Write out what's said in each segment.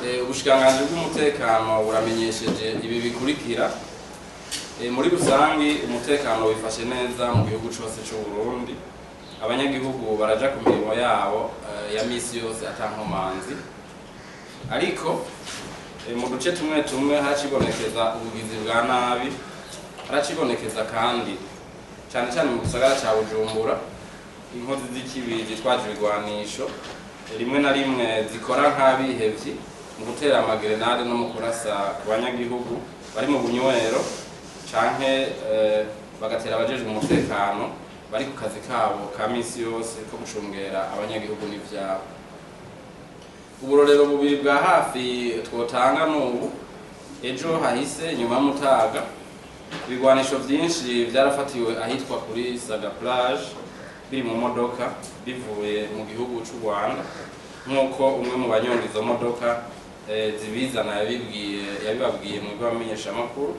Ubushikiranganji bw'umutekano buramenyesheje ibi bikurikira. Muri rusangi umutekano wifashe neza mu gihugu cyose cy'u Burundi. Abanyagihugu baraja ku mirimo yabo ya misi yose atankomanzi. Ariko mu duce tumwe tumwe haracibonekeza ubugizi bwa nabi, haracibonekeza kandi cyane cyane mu gisagara cya Bujumbura inkozi z'ikibi zitwaje ibigwanisho rimwe na rimwe zikora nk'abihevyi mu gutera amagerenade no mu kurasa ku banyagihugu bari mu bunywero canke bagatera abajejwe umutekano bari ku kazi kabo ka misi yose ko gucungera abanyagihugu n'ivyabo. Uburorero bubiri bwa hafi twotanga n'ubu ejo hahise nyuma y'umutaga ibigwanisho vyinshi vyarafatiwe ahitwa kuri Saga Plage biri mu modoka bivuye mu gihugu cy'u Rwanda nk'uko umwe mu banyonga izo modoka zibizana yabibabwiye mu bamenyesha makuru.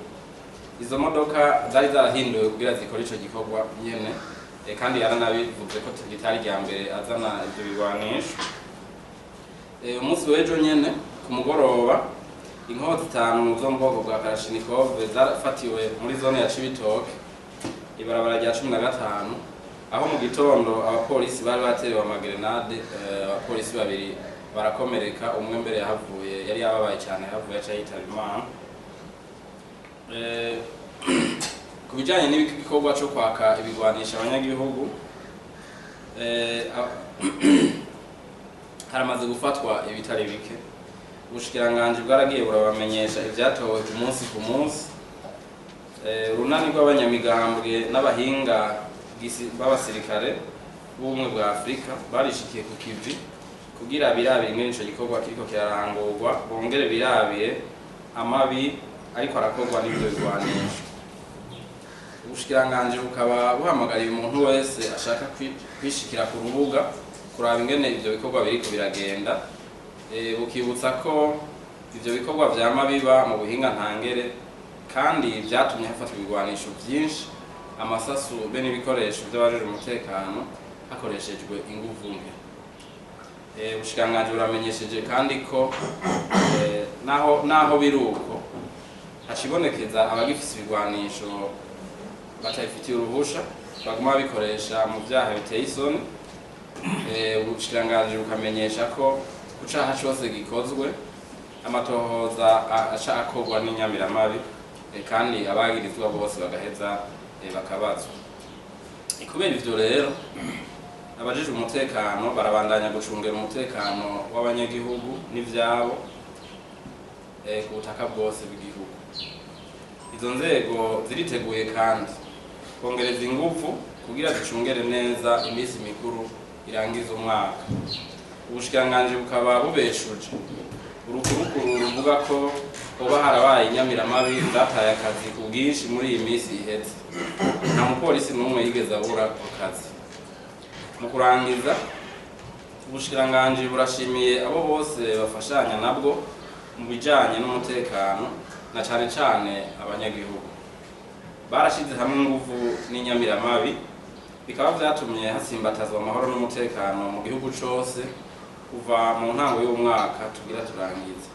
Izo modoka zari zarahinduwe kugira zikora ico gikorwa nyene kandi yaranabivuze ko gitari rya mbere azana ivyo bigwanisho. Umunsi w'ejo nyene ku mugoroba inkozi 5 zo mu bwoko bwa Kalashnikov zarafatiwe muri zone ya Cibitoke ibarabara rya 15 aho mu gitondo abapolisi bari baterewe amagerenade. Abapolisi babiri barakomereka, umwe mbere yahavuye yari yababaye cyane yahavuye aca yitaba Imana. Ku bijanye n'ibikorwa cyo kwaka ibigwanisha abanyagihugu haramaze gufatwa ibitari bike. Ubushikiranganji bwaragiye burabamenyesha ivyatowe ku munsi ku munsi. Urunani rw'abanyamigambwe n'abahinga b'abasirikare b'ubumwe bwa Afrika barishikiye ku kivi kugira birabire ingene ico gikorwa kiriko kirarangurwa, bongere birabire amabi ariko arakorwa n'ibyo bigwanisho. Ubushikiranganji bukaba buhamagariye umuntu wese ashaka kwishikira ku rubuga kuraba ingene ivyo bikorwa biriko biragenda, bukibutsa ko ivyo bikorwa vyama biba mu buhinga ntangere kandi vyatumye hafatwa ibigwanisho vyinshi, amasasu be n'ibikoresho by'abajejwe umutekano hakoreshejwe inguvu nke. Ubushikiranganji buramenyesheje kandi ko naho biruko hacibonekeza abagifise ibigwanisho batayifitiye uruhusha baguma bikoresha mu vyaha biteye isoni. Ubushikiranganji bukamenyesha ko ku caha cose gikozwe amatohoza aca akorwa n'inyamiramabi kandi abagirizwa bose bagaheza bakabazwa. Kubera ivyo rero abajejwe umutekano barabandanya gucungera umutekano w'abanyagihugu n'ivyabo ku butaka bwose bw'igihugu. Izo nzego ziriteguye kandi kongereza ingufu kugira zicungere neza imisi mikuru irangiza umwaka. Ubushikiranganji bukaba bubeshuje urukurukuru ruvuga ko hoba harabaye inyamiramabi zataye akazi ku bwinshi muri iyi misi iheze. Nta mupolisi n'umwe yigeze abura ku kazi. Mu kurangiza ubushikiranganji burashimiye abo bose bafashanya nabwo mu bijanye n'umutekano na cane cane abanyagihugu. Barashize hamwe ingufu n'inyamiramabi bikaba vyatumye hasimbatazwa amahoro n'umutekano mu gihugu cose kuva mu ntango y'umwaka tugira turangiza.